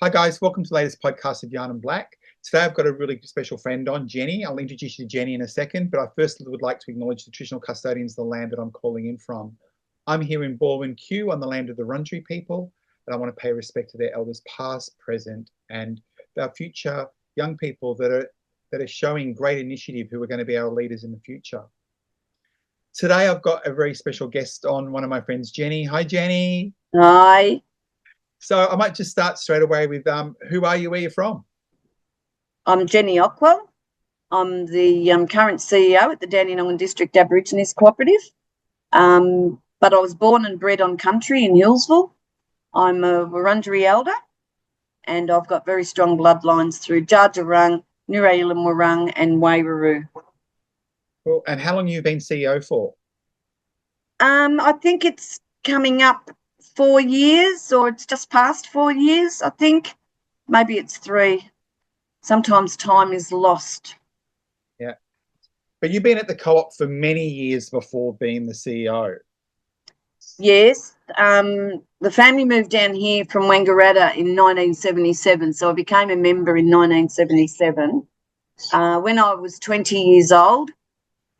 Hi guys, welcome to the latest podcast of YarninBlak. Today I've got a really special friend on, Jenny. I'll introduce you to Jenny in a second, but I first would like to acknowledge the traditional custodians of the land that I'm calling in from. I'm here in borne on the land of the Wurundjeri people, and I want to pay respect to their elders past, present, and our future young people that are showing great initiative who are going to be our leaders in the future. Today I've got a very special guest on, one of my friends, Jenny. Hi, Jenny. Hi. So I might just start straight away with who are you, where you're from? I'm Jenny Ockwell. I'm the current CEO at the Dandenong District Aborigines Cooperative. But I was born and bred on country in Healesville. I'm a Wurundjeri elder, and I've got very strong bloodlines through Jarjarung, Nurayilum and Wairaroo. Cool. And how long have you been CEO for? I think it's coming up 4 years, or it's just past 4 years, I think. Maybe it's 3. Sometimes time is lost. Yeah. But you've been at the co-op for many years before being the CEO. Yes. The family moved down here from Wangaratta in 1977, so I became a member in 1977. When I was 20 years old,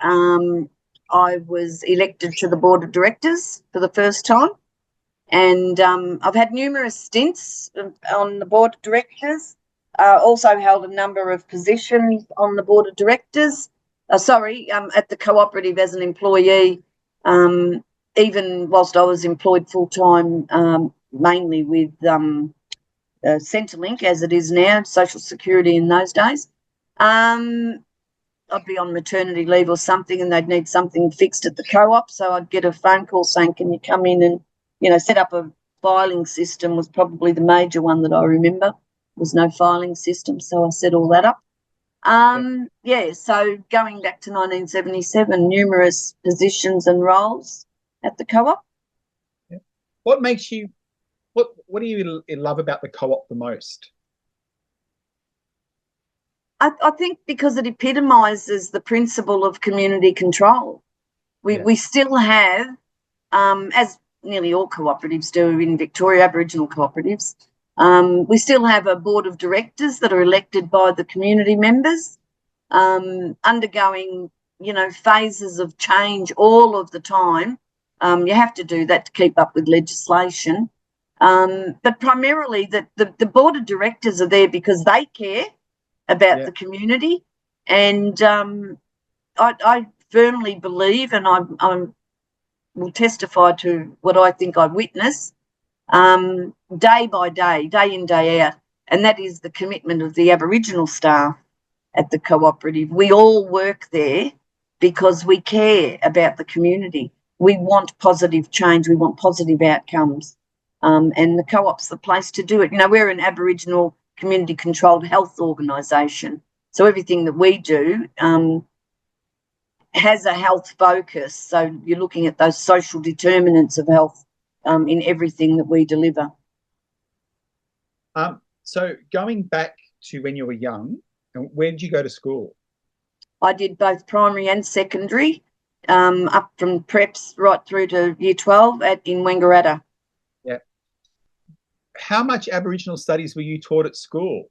I was elected to the board of directors for the first time. And I've had numerous stints on the board of directors, also held a number of positions on the board of directors, at the cooperative as an employee, even whilst I was employed full-time, mainly with Centrelink, as it is now, Social Security in those days. I'd be on maternity leave or something and they'd need something fixed at the co-op, so I'd get a phone call saying, can you come in and set up a filing system was probably the major one that I remember. There was no filing system, so I set all that up. So going back to 1977, numerous positions and roles at the co-op. Yeah. What makes you, what do you love about the co-op the most? I think because it epitomises the principle of community control. We still have, as nearly all cooperatives do in Victoria, Aboriginal cooperatives, we still have a board of directors that are elected by the community members, undergoing, phases of change all of the time. You have to do that to keep up with legislation. But primarily the board of directors are there because they care about the community. And I firmly believe, and I will testify to what I think I witness day by day, day in, day out, and that is the commitment of the Aboriginal staff at the cooperative. We all work there because we care about the community. We want positive change. We want positive outcomes. And the co-op's the place to do it. We're an Aboriginal community-controlled health organisation, so everything that we do has a health focus. So you're looking at those social determinants of health in everything that we deliver. So going back to when you were young, where did you go to school? I did both primary and secondary, up from preps right through to year 12 in Wangaratta. Yeah. How much Aboriginal studies were you taught at school?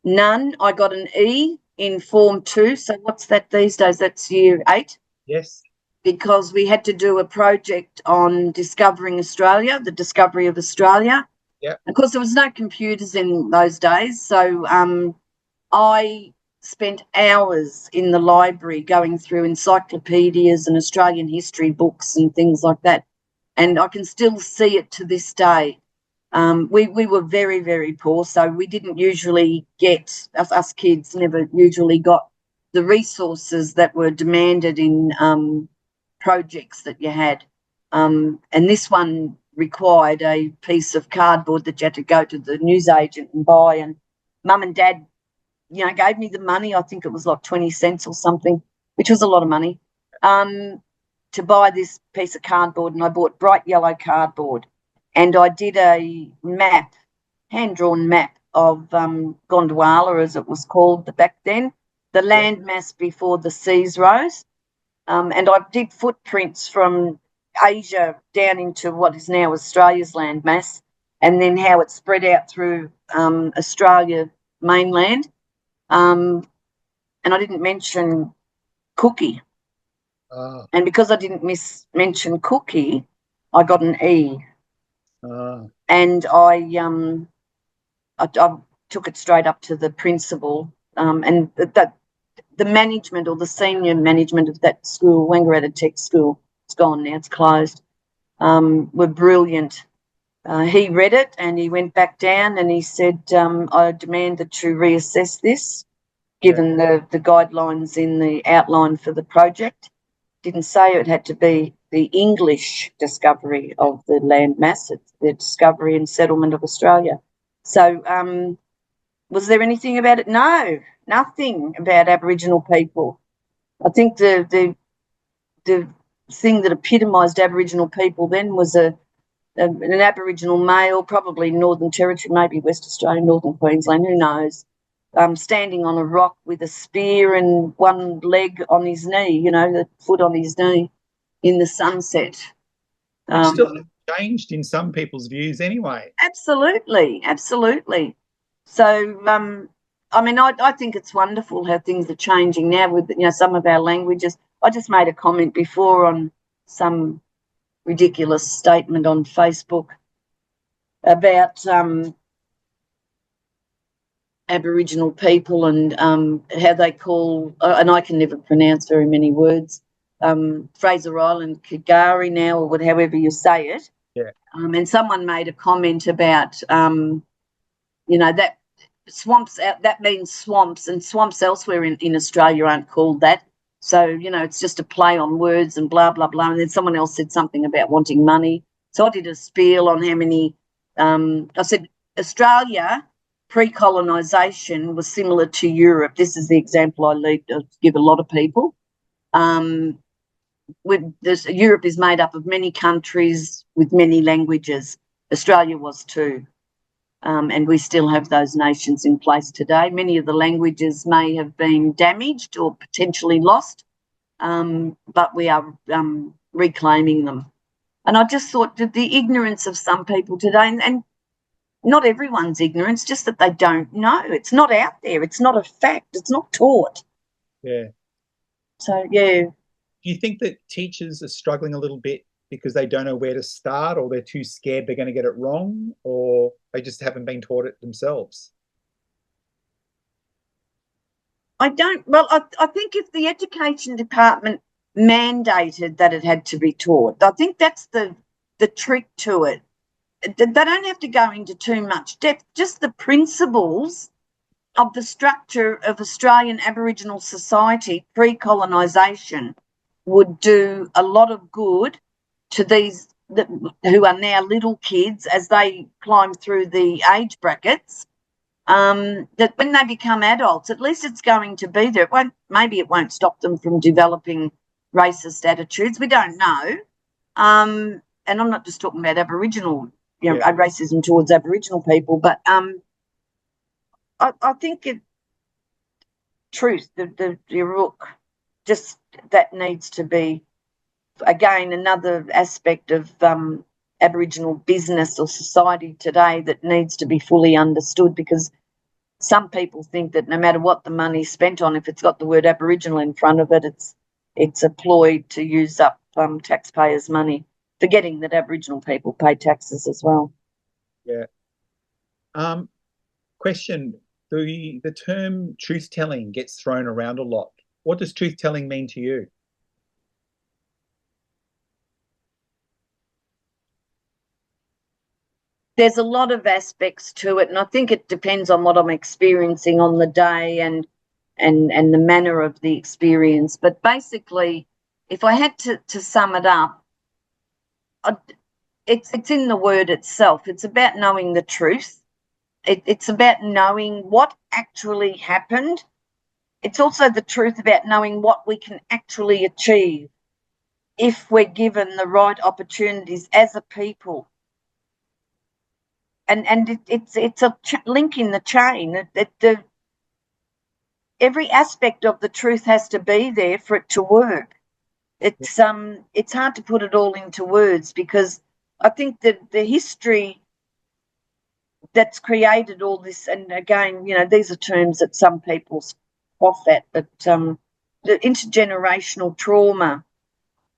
None. I got an E in Form 2. So what's that these days? That's year 8. Yes. Because we had to do a project on discovering Australia, the discovery of Australia. Yeah. Of course, there was no computers in those days. So I spent hours in the library going through encyclopedias and Australian history books and things like that. And I can still see it to this day. We were very, very poor, so we didn't usually get, us kids never usually got the resources that were demanded in projects that you had. And this one required a piece of cardboard that you had to go to the newsagent and buy, and Mum and Dad, gave me the money. I think it was like 20 cents or something, which was a lot of money, to buy this piece of cardboard, and I bought bright yellow cardboard. And I did a map, hand-drawn map of Gondwanaland, as it was called back then, the landmass before the seas rose. And I did footprints from Asia down into what is now Australia's landmass. and then how it spread out through Australia mainland. And I didn't mention Cookie. And because I didn't mention Cookie, I got an E. And I took it straight up to the principal, and the management, or the senior management of that school, Wangaratta Tech School, it's gone now, it's closed, were brilliant. He read it and he went back down and he said, I demand that you reassess this, given the guidelines in the outline for the project. Didn't say it had to be the English discovery of the land mass, it's the discovery and settlement of Australia. So was there anything about it? No, nothing about Aboriginal people. I think the thing that epitomised Aboriginal people then was an Aboriginal male, probably Northern Territory, maybe West Australia, Northern Queensland, who knows, standing on a rock with a spear and one leg on his knee, the foot on his knee in the sunset. Which still changed in some people's views anyway. Absolutely, absolutely. So, I think it's wonderful how things are changing now with, some of our languages. I just made a comment before on some ridiculous statement on Facebook about Aboriginal people and how they call, and I can never pronounce very many words, Fraser Island, Kagari now, or however you say it. Yeah. And someone made a comment about, that swamps out, that means swamps, and swamps elsewhere in Australia aren't called that. So, it's just a play on words and blah, blah, blah. And then someone else said something about wanting money. So I did a spiel on how many, I said, Australia pre-colonisation was similar to Europe. This is the example I give a lot of people. Europe is made up of many countries with many languages. Australia was too. And we still have those nations in place today. Many of the languages may have been damaged or potentially lost, but we are reclaiming them. And I just thought that the ignorance of some people today, and not everyone's ignorance, just that they don't know. It's not out there. It's not a fact. It's not taught. Yeah. So, yeah. Do you think that teachers are struggling a little bit because they don't know where to start, or they're too scared they're going to get it wrong, or they just haven't been taught it themselves? I think if the education department mandated that it had to be taught, I think that's the trick to it. They don't have to go into too much depth, just the principles of the structure of Australian Aboriginal society pre-colonisation would do a lot of good to these who are now little kids as they climb through the age brackets, that when they become adults, at least it's going to be there. Maybe it won't stop them from developing racist attitudes. We don't know. And I'm not just talking about Aboriginal, racism towards Aboriginal people, but I think truth, the rook, just that needs to be, again, another aspect of Aboriginal business or society today that needs to be fully understood, because some people think that no matter what the money's spent on, if it's got the word Aboriginal in front of it, it's a ploy to use up taxpayers' money, forgetting that Aboriginal people pay taxes as well. Yeah. Question, the term truth-telling gets thrown around a lot. What does truth-telling mean to you? There's a lot of aspects to it, and I think it depends on what I'm experiencing on the day and the manner of the experience. But basically, if I had to sum it up, it's in the word itself. It's about knowing the truth. It's about knowing what actually happened. It's also the truth about knowing what we can actually achieve if we're given the right opportunities as a people. And it's a link in the chain. Every aspect of the truth has to be there for it to work. It's hard to put it all into words, because I think that the history that's created all this. And again, these are terms that some people scoff at, but the intergenerational trauma,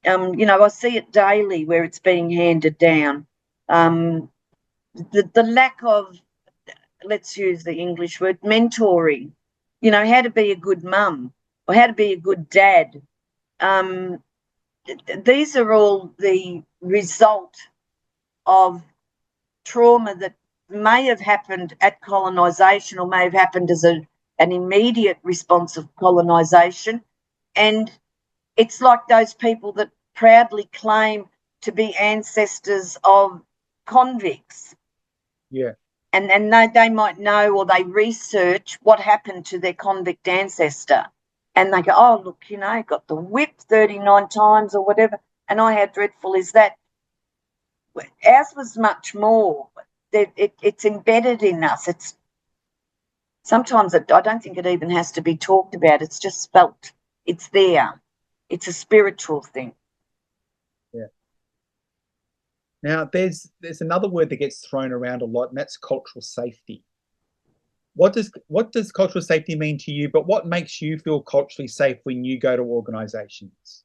I see it daily where it's being handed down. The lack of, let's use the English word, mentoring, how to be a good mum or how to be a good dad. These are all the result of trauma that may have happened at colonisation or may have happened as an immediate response of colonisation. And it's like those people that proudly claim to be ancestors of convicts. Yeah. And they might know, or they research what happened to their convict ancestor. And they go, oh, look, got the whip 39 times or whatever. And how dreadful is that? Ours was much more. It's embedded in us. Sometimes I don't think it even has to be talked about. It's just felt. It's there. It's a spiritual thing. Yeah. Now, there's another word that gets thrown around a lot, and that's cultural safety. What does cultural safety mean to you, but what makes you feel culturally safe when you go to organisations?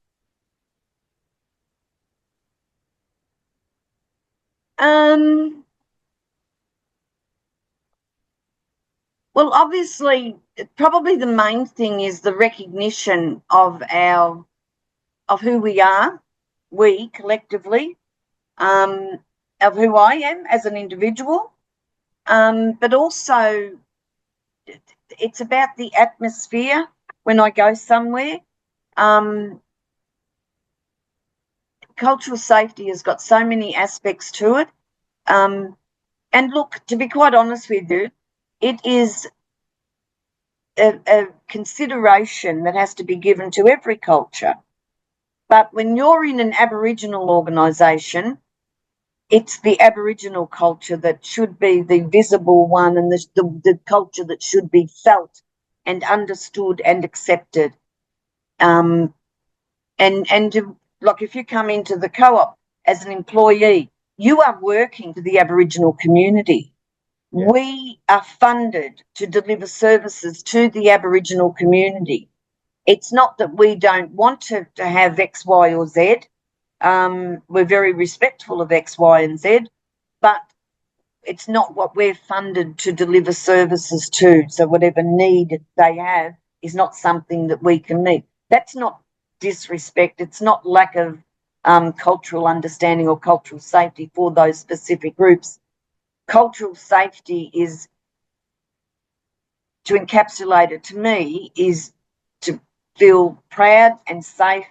Well, obviously, probably the main thing is the recognition of who we are, we collectively, of who I am as an individual, but also it's about the atmosphere when I go somewhere. Cultural safety has got so many aspects to it. And look, to be quite honest with you, it is a consideration that has to be given to every culture. But when you're in an Aboriginal organisation, it's the Aboriginal culture that should be the visible one, and the culture that should be felt and understood and accepted. And like if you come into the co-op as an employee, you are working for the Aboriginal community. Yeah. We are funded to deliver services to the Aboriginal community. It's not that we don't want to have X, Y, or Z. We're very respectful of X, Y, and Z, but it's not what we're funded to deliver services to. So whatever need they have is not something that we can meet. That's not disrespect. It's not lack of cultural understanding or cultural safety for those specific groups. Cultural safety is, to encapsulate it to me, is to feel proud and safe,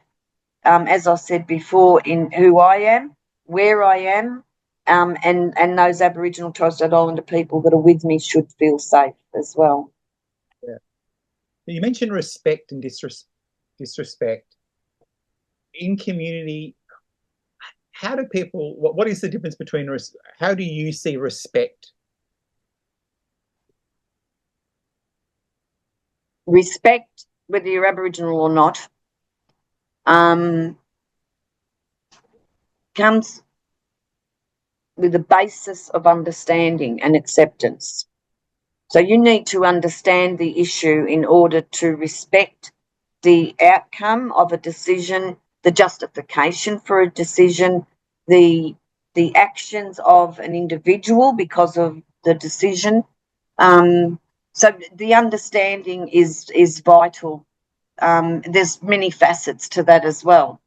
as I said before, in who I am, where I am, and those Aboriginal Torres Strait Islander people that are with me should feel safe as well. Yeah. You mentioned respect and disrespect. In community, how do people, what is the difference between, how do you see respect? Respect, whether you're Aboriginal or not, comes with a basis of understanding and acceptance. So you need to understand the issue in order to respect the outcome of a decision, the justification for a decision, the actions of an individual because of the decision. So the understanding is vital. There's many facets to that as well.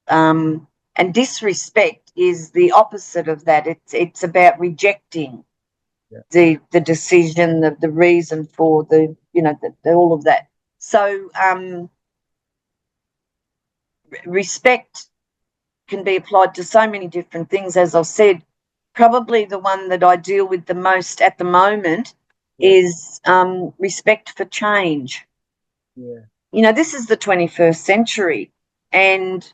And disrespect is the opposite of that. It's about rejecting the decision, the reason for all of that. So respect can be applied to so many different things. As I've said, probably the one that I deal with the most at the moment is respect for change. Yeah. This is the 21st century, and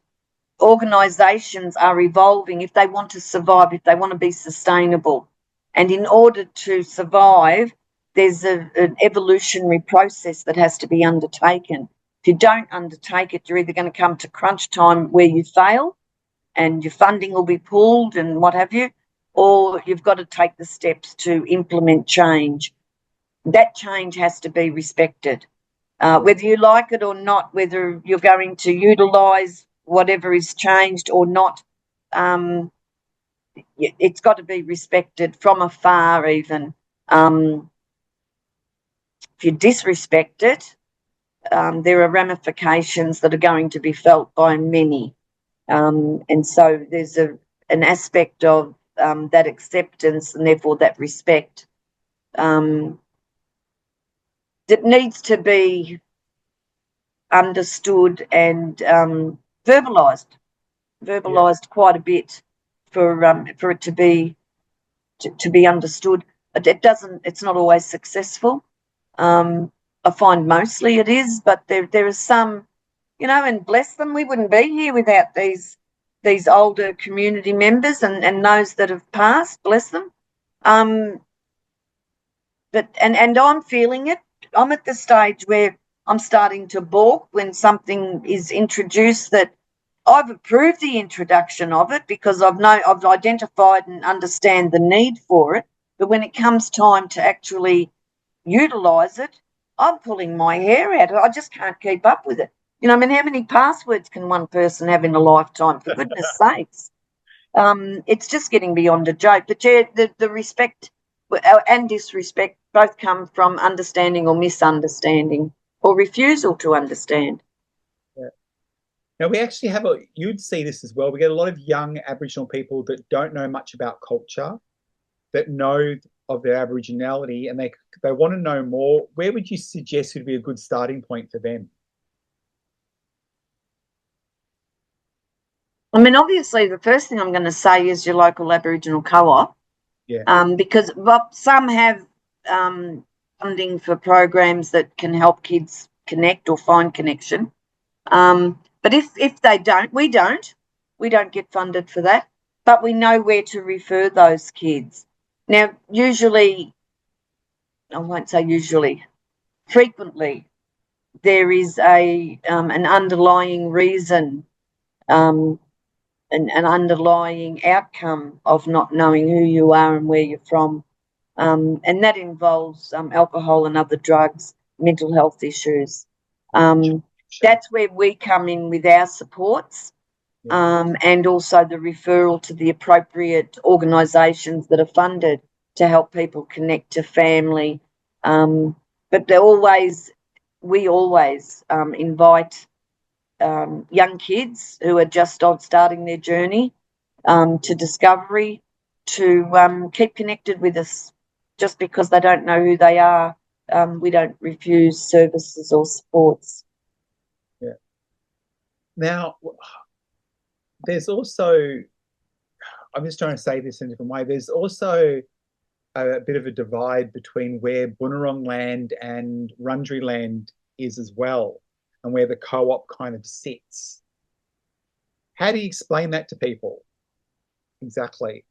organisations are evolving if they want to survive, if they want to be sustainable. And in order to survive, there's an evolutionary process that has to be undertaken. If you don't undertake it, you're either going to come to crunch time where you fail and your funding will be pulled and what have you, or you've got to take the steps to implement change. That change has to be respected. Whether you like it or not, whether you're going to utilise whatever is changed or not, it's got to be respected from afar even. If you disrespect it, there are ramifications that are going to be felt by many. And so there's an aspect of that acceptance and therefore that respect that needs to be understood and verbalised quite a bit for it to be understood. It's not always successful. I find mostly it is, but there is some, and bless them, we wouldn't be here without these older community members and those that have passed, bless them. But I'm feeling it. I'm at the stage where I'm starting to balk when something is introduced that I've approved the introduction of it because I've identified and understand the need for it. But when it comes time to actually utilise it, I'm pulling my hair out. I just can't keep up with it. How many passwords can one person have in a lifetime? For goodness sakes. It's just getting beyond a joke. But yeah, the respect and disrespect both come from understanding or misunderstanding or refusal to understand. Yeah. Now, we actually have you'd see this as well. We get a lot of young Aboriginal people that don't know much about culture, that know of their Aboriginality, and they want to know more. Where would you suggest would be a good starting point for them? Obviously, the first thing I'm going to say is your local Aboriginal co-op. Yeah. Because some have funding for programs that can help kids connect or find connection. But if they don't, we don't get funded for that, but we know where to refer those kids. Now, usually, I won't say usually, frequently, there is an underlying reason, an underlying outcome of not knowing who you are and where you're from. And that involves alcohol and other drugs, mental health issues. That's where we come in with our supports, and also the referral to the appropriate organisations that are funded to help people connect to family. But we always invite young kids who are just starting their journey to discovery to keep connected with us. Just because they don't know who they are, we don't refuse services or supports. Yeah. Now, there's also, I'm just trying to say this in a different way, there's also a bit of a divide between where Boonwurrung land and Wurundjeri land is as well, and where the co-op kind of sits. How do you explain that to people exactly?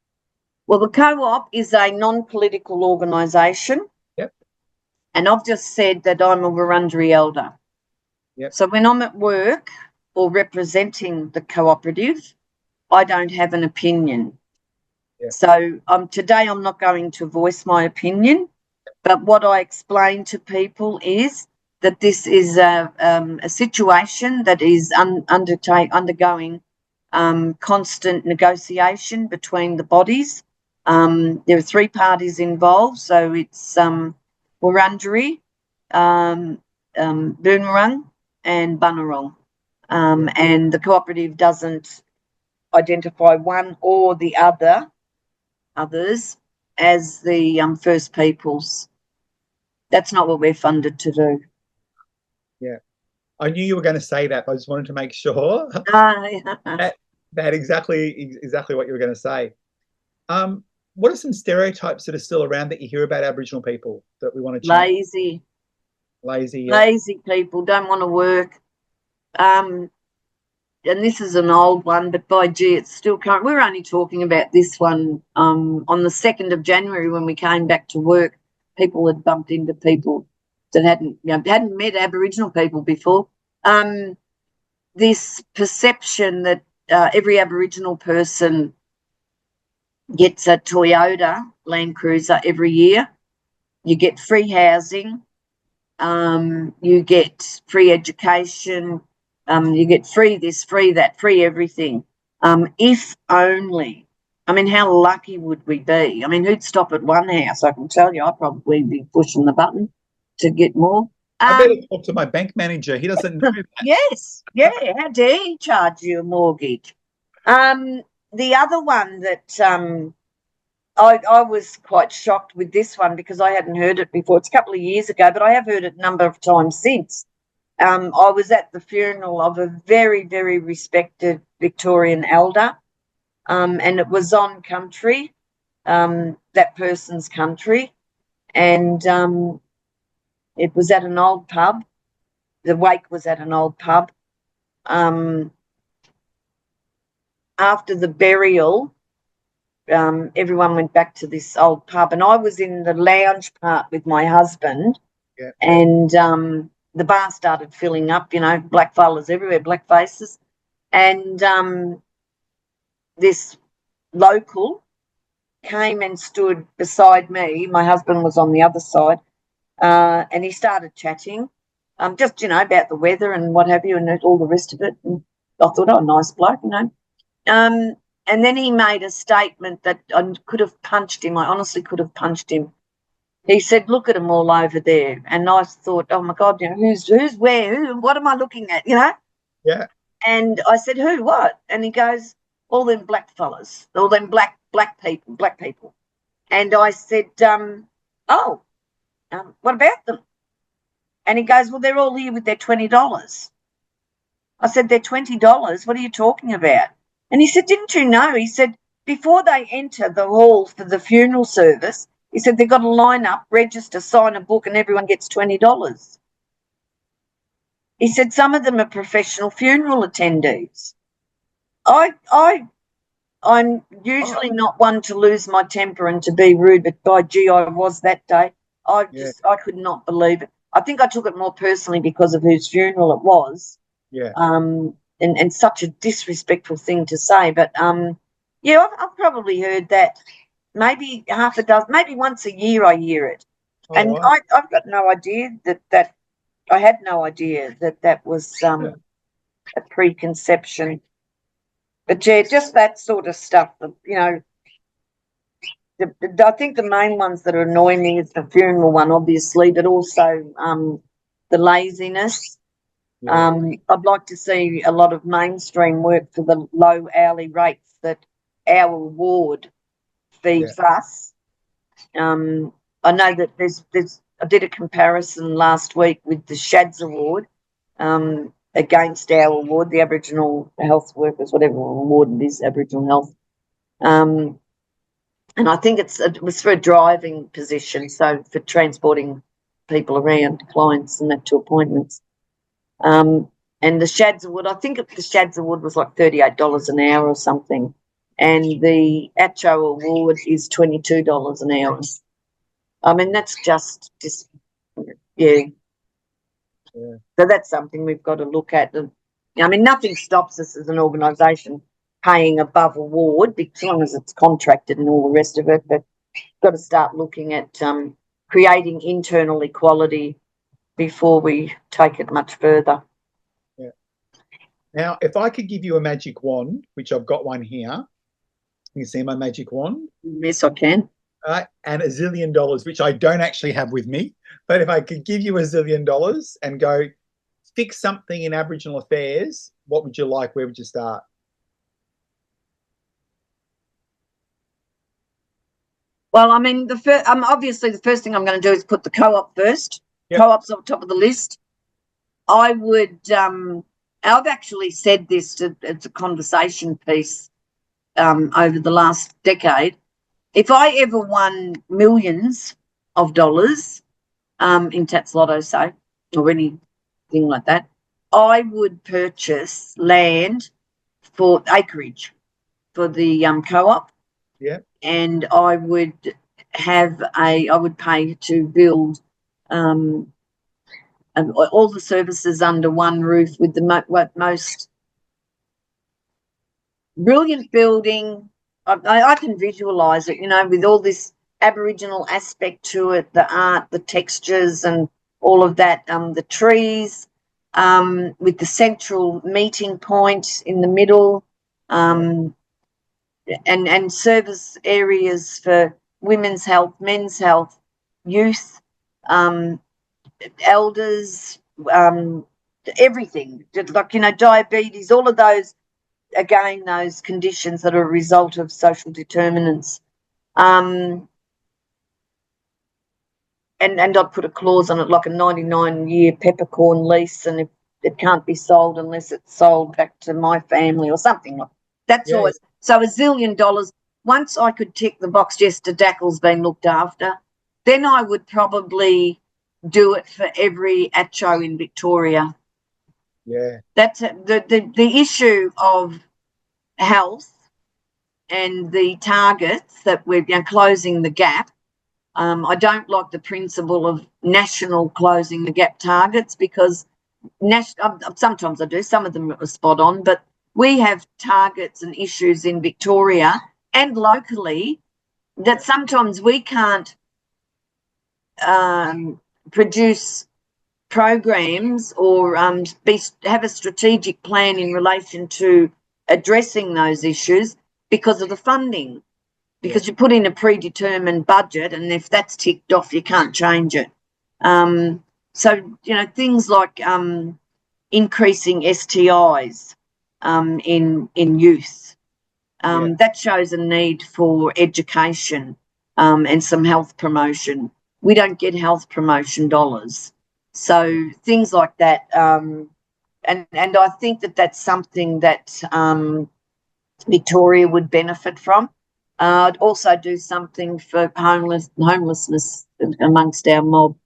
Well, the co-op is a non-political organisation. Yep. And I've just said that I'm a Wurundjeri elder. Yep. So when I'm at work or representing the cooperative, I don't have an opinion. Yep. So today I'm not going to voice my opinion, but what I explain to people is that this is a situation that is undergoing constant negotiation between the bodies. There are three parties involved, so it's Wurundjeri, Boonwurrung and Bunurong. And the cooperative doesn't identify one or the others as the First Peoples. That's not what we're funded to do. Yeah. I knew you were going to say that, but I just wanted to make sure that exactly what you were going to say. What are some stereotypes that are still around that you hear about Aboriginal people that we want to change? Lazy. Yeah. Lazy people don't want to work. And this is an old one, but by gee, it's still current. We're only talking about this one on the 2nd of January when we came back to work. People had bumped into people that hadn't met Aboriginal people before. This perception that every Aboriginal person gets a Toyota Land Cruiser every year. You get free housing. You get free education. You get free this, free that, free everything. If only. I mean, how lucky would we be? I mean, who'd stop at one house? I can tell you, I'd probably be pushing the button to get more. I better talk to my bank manager. He doesn't know that. Yes, yeah. How dare he charge you a mortgage? The other one that I was quite shocked with this one because I hadn't heard it before. It's a couple of years ago, but I have heard it a number of times since. I was at the funeral of a very, very respected Victorian elder, and it was on country, that person's country, and it was at an old pub. The wake was at an old pub. After the burial, everyone went back to this old pub, and I was in the lounge part with my husband, and the bar started filling up, black fellas everywhere, black faces, and this local came and stood beside me. My husband was on the other side, and he started chatting, just, about the weather and what have you and all the rest of it. And I thought, oh, nice bloke, and then he made a statement that I could have punched him. I honestly could have punched him. He said, look at them all over there. And I thought, oh, my God, who's where? What am I looking at, Yeah. And I said, who, what? And he goes, all them black fellas, all them black people. And I said, what about them? And he goes, well, they're all here with their $20. I said, they're $20? What are you talking about? And he said, didn't you know? He said, before they enter the hall for the funeral service, he said, they've got to line up, register, sign a book, and everyone gets $20. He said, some of them are professional funeral attendees. I'm usually not one to lose my temper and to be rude, but by gee, I was that day. I could not believe it. I think I took it more personally because of whose funeral it was. Yeah. And such a disrespectful thing to say. But, I've probably heard that maybe half a dozen, maybe once a year I hear it. Oh, and wow. I've got no idea that I had no idea that was a preconception. But, yeah, just that sort of stuff, I think the main ones that annoy me is the funeral one, obviously, but also the laziness. Yeah. I'd like to see a lot of mainstream work for the low hourly rates that our award feeds us. I know that there's I did a comparison last week with the SHADS award against our award, the Aboriginal Health Workers, whatever award it is, Aboriginal Health. And I think it was for a driving position, so for transporting people around, clients and that to appointments. And the SHADS award, I think the SHADS award was like $38 an hour or something. And the ACCHO award is $22 an hour. I mean, that's just yeah. So that's something we've got to look at. I mean, nothing stops us as an organisation paying above award, as long as it's contracted and all the rest of it. But we've got to start looking at creating internal equality before we take it much further. Yeah. Now, if I could give you a magic wand, which I've got one here, you can see my magic wand. Yes, I can. And $1 zillion, which I don't actually have with me, but if I could give you $1 zillion and go fix something in Aboriginal affairs, what would you like? Where would you start? Well, I mean, obviously the first thing I'm going to do is put the co-op first. Yep. Co-op's on top of the list. I would. I've actually said this. It's a conversation piece over the last decade. If I ever won millions of dollars in Tats Lotto, say, or anything like that, I would purchase land for acreage for the co-op. Yeah. And I would pay to build all the services under one roof with the most brilliant building. I can visualise it, with all this Aboriginal aspect to it, the art, the textures and all of that, the trees, with the central meeting point in the middle, and service areas for women's health, men's health, youth, elders, everything, like, diabetes, all of those, again, those conditions that are a result of social determinants. And I'd put a clause on it, like a 99-year peppercorn lease, and if it can't be sold unless it's sold back to my family or something like that. That's always so $1 zillion. Once I could tick the box, yes, DDACL's been looked after, then I would probably do it for every ACCHO in Victoria. Yeah. That's the issue of health and the targets that we're closing the gap. I don't like the principle of national closing the gap targets, because sometimes I do, some of them are spot on, but we have targets and issues in Victoria and locally that sometimes we can't produce programs or have a strategic plan in relation to addressing those issues because of the funding. Because you put in a predetermined budget, and if that's ticked off, you can't change it. So, things like increasing STIs in youth, that shows a need for education and some health promotion. We don't get health promotion dollars. So things like that. And I think that that's something that Victoria would benefit from. I'd also do something for homelessness amongst our mob.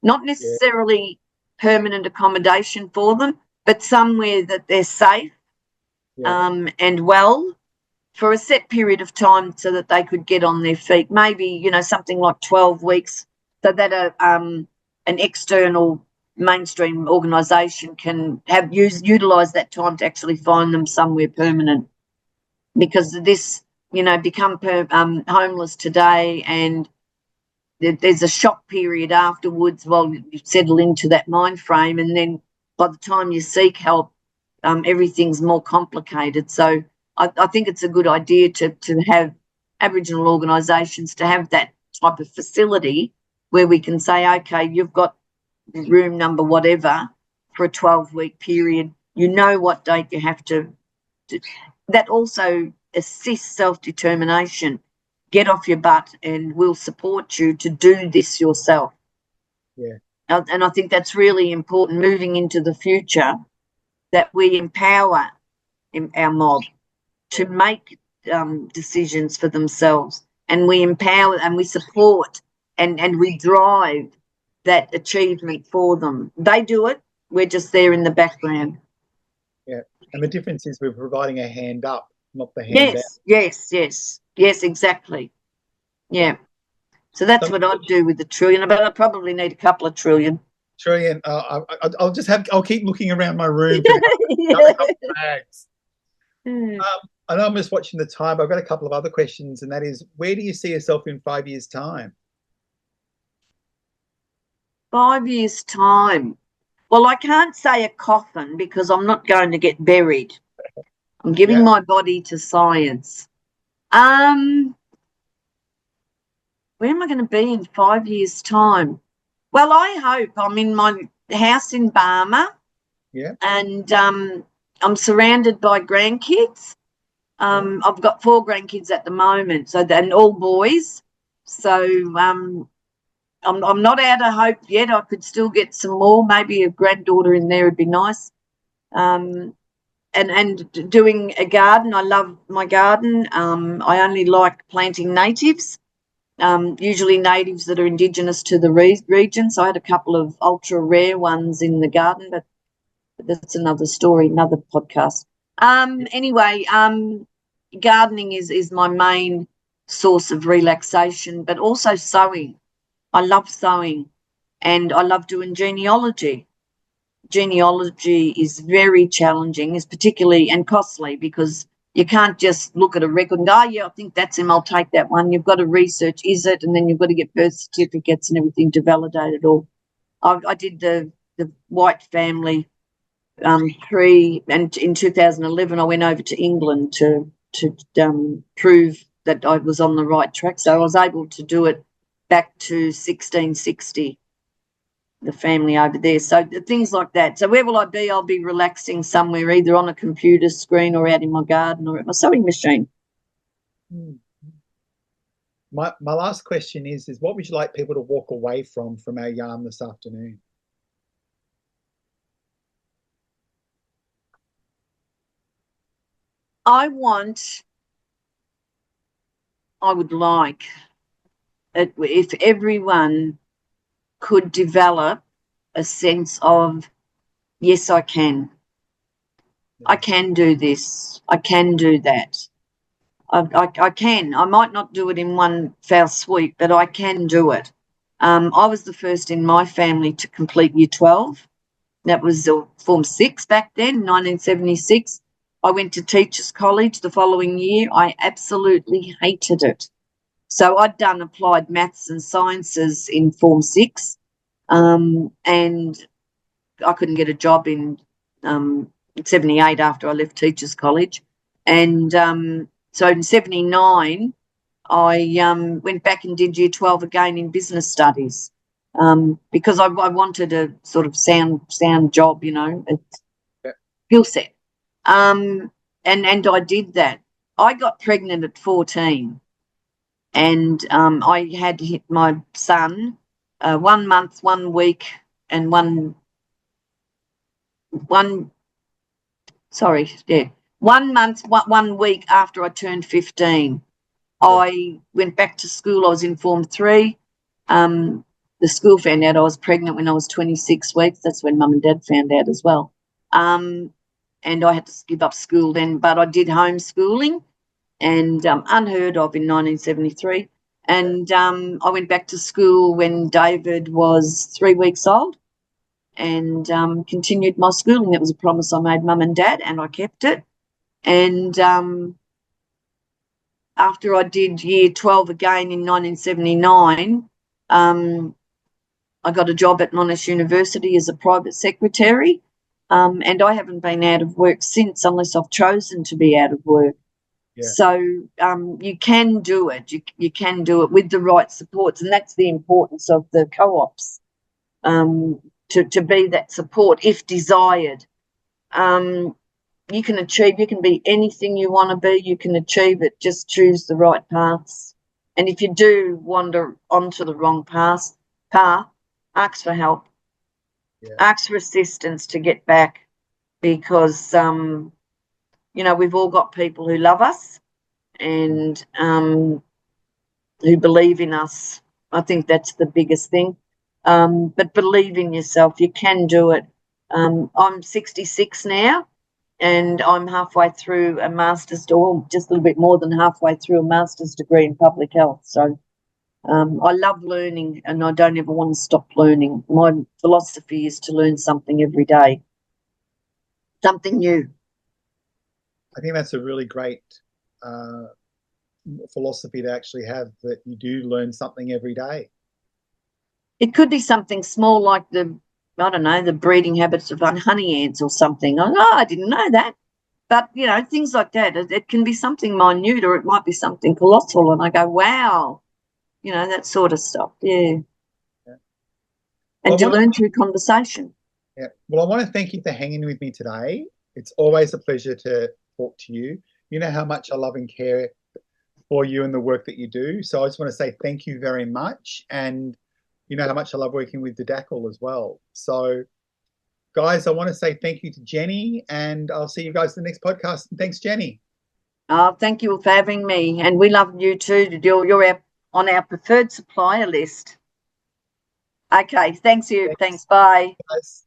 Not necessarily permanent accommodation for them, but somewhere that they're safe and well for a set period of time so that they could get on their feet. Maybe, something like 12 weeks so that an external mainstream organisation can utilise that time to actually find them somewhere permanent. Because this, become homeless today, and there's a shock period afterwards while you settle into that mind frame, and then by the time you seek help, everything's more complicated. So I think it's a good idea to have Aboriginal organisations to have that type of facility where we can say, okay, you've got room number whatever for a 12-week period. You know what date you have to do. That also assists self-determination. Get off your butt and we'll support you to do this yourself. Yeah. And I think that's really important moving into the future, that we empower our mob to make decisions for themselves, and we empower and we support and we drive that achievement for them. They do it. We're just there in the background. Yeah. And the difference is we're providing a hand up, not the hand out. Yes, exactly. Yeah. So that's what I'd do with the trillion, but I probably need a couple of trillion. Trillion. I'll keep looking around my room for the bags. I know I'm just watching the time. I've got a couple of other questions, and that is, where do you see yourself in 5 years' time? 5 years' time. Well, I can't say a coffin because I'm not going to get buried. I'm giving my body to science. Where am I going to be in 5 years' time? Well, I hope I'm in my house in Barmer. Yeah. And I'm surrounded by grandkids. I've got 4 grandkids at the moment, and all boys. So I'm not out of hope yet. I could still get some more. Maybe a granddaughter in there would be nice. And doing a garden. I love my garden. I only like planting natives, usually natives that are Indigenous to the region. So I had a couple of ultra rare ones in the garden, but that's another story, another podcast. Anyway, gardening is my main source of relaxation, but also sewing. I love sewing, and I love doing genealogy. Genealogy is very challenging, is particularly and costly, because You can't just look at a record and go, oh, yeah, I think that's him, I'll take that one. You've got to research, is it? And then you've got to get birth certificates and everything to validate it all. I did the white family and in 2011 I went over to England to prove that I was on the right track. So I was able to do it back to 1660, the family over there. So things like that. So where will I be? I'll be relaxing somewhere, either on a computer screen or out in my garden or at my sewing machine. My last question is what would you like people to walk away from our yarn this afternoon? I would like it if everyone could develop a sense of, yes, I can. I can do this. I can do that. I can. I might not do it in one foul swoop, but I can do it. I was the first in my family to complete Year 12. That was Form 6 back then, 1976. I went to Teachers College the following year. I absolutely hated it. So I'd done applied maths and sciences in Form 6, and I couldn't get a job in 78 after I left Teachers College. And so in 79, I went back and did Year 12 again in business studies, because I wanted a sort of sound job, you know, skill set. And I did that. I got pregnant at 14, and I had hit my son 1 month, 1 week, and 1 month, 1 week after I turned 15. I went back to school. I was in Form 3. The school found out I was pregnant when I was 26 weeks. That's when Mum and Dad found out as well. And I had to give up school then, but I did homeschooling, and unheard of in 1973. And I went back to school when David was 3 weeks old, and continued my schooling. That was a promise I made Mum and Dad, and I kept it. And after I did Year 12 again in 1979, I got a job at Monash University as a private secretary, and I haven't been out of work since, unless I've chosen to be out of work. Yeah. So you can do it. You can do it with the right supports, and that's the importance of the co-ops, to be that support if desired. You can achieve, you can be anything you want to be, you can achieve it, just choose the right paths. And if you do wander onto the wrong path, ask for help. Yeah. Ask for assistance to get back, because, you know, we've all got people who love us and who believe in us. I think that's the biggest thing. But believe in yourself. You can do it. I'm 66 now, and I'm halfway through a master's, or just a little bit more than halfway through a master's degree in public health. So I love learning, and I don't ever want to stop learning. My philosophy is to learn something every day, something new. I think that's a really great philosophy to actually have, that you do learn something every day. It could be something small, like the breeding habits of honey ants or something. I didn't know that. But, you know, things like that. It can be something minute, or it might be something colossal. And I go, wow, you know, that sort of stuff. Yeah. And to learn through conversation. Yeah. Well, I want to thank you for hanging with me today. It's always a pleasure to talk to you. You know how much I love and care for you and the work that you do. So I just want to say thank you very much. And you know how much I love working with the DDACL as well. So, guys, I want to say thank you to Jenny, and I'll see you guys in the next podcast. And thanks, Jenny. Oh, thank you for having me. And we love you too. You're on our preferred supplier list. Okay, thanks you. Thanks. Bye. Guys.